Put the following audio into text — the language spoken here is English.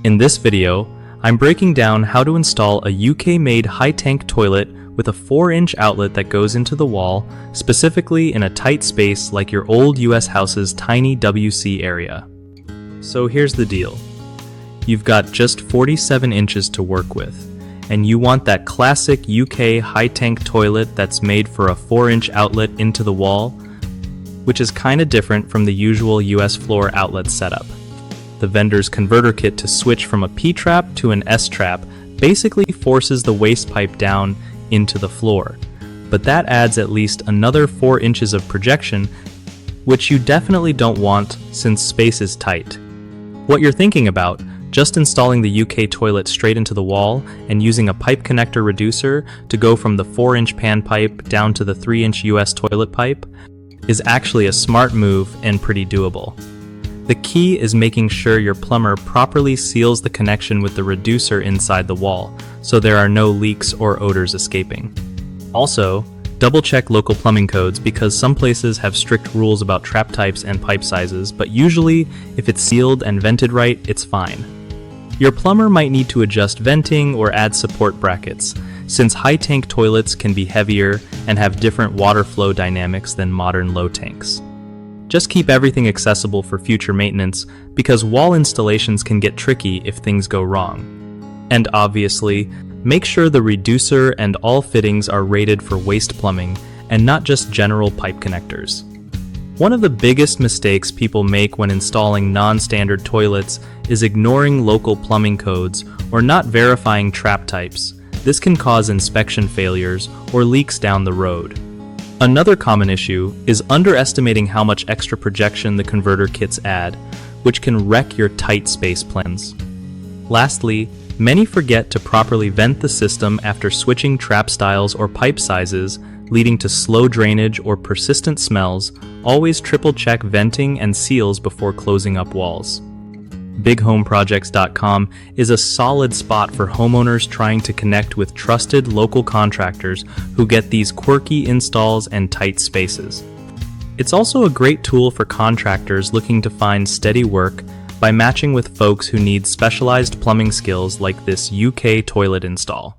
In this video, I'm breaking down how to install a UK-made high-tank toilet with a 4-inch outlet that goes into the wall, specifically in a tight space like your old US house's tiny WC area. So here's the deal. You've got just 47 inches to work with, and you want that classic UK high-tank toilet that's made for a 4-inch outlet into the wall, which is kinda different from the usual US floor outlet setup. The vendor's converter kit to switch from a P-trap to an S-trap basically forces the waste pipe down into the floor, but that adds at least another 4 inches of projection, which you definitely don't want since space is tight. What you're thinking about, just installing the UK toilet straight into the wall and using a pipe connector reducer to go from the 4-inch pan pipe down to the 3-inch US toilet pipe, is actually a smart move and pretty doable. The key is making sure your plumber properly seals the connection with the reducer inside the wall, so there are no leaks or odors escaping. Also, double-check local plumbing codes because some places have strict rules about trap types and pipe sizes, but usually, if it's sealed and vented right, it's fine. Your plumber might need to adjust venting or add support brackets, since high-tank toilets can be heavier and have different water flow dynamics than modern low tanks. Just keep everything accessible for future maintenance because wall installations can get tricky if things go wrong. And obviously, make sure the reducer and all fittings are rated for waste plumbing and not just general pipe connectors. One of the biggest mistakes people make when installing non-standard toilets is ignoring local plumbing codes or not verifying trap types. This can cause inspection failures or leaks down the road. Another common issue is underestimating how much extra projection the converter kits add, which can wreck your tight space plans. Lastly, many forget to properly vent the system after switching trap styles or pipe sizes, leading to slow drainage or persistent smells. Always triple-check venting and seals before closing up walls. BigHomeProjects.com is a solid spot for homeowners trying to connect with trusted local contractors who get these quirky installs and tight spaces. It's also a great tool for contractors looking to find steady work by matching with folks who need specialized plumbing skills like this UK toilet install.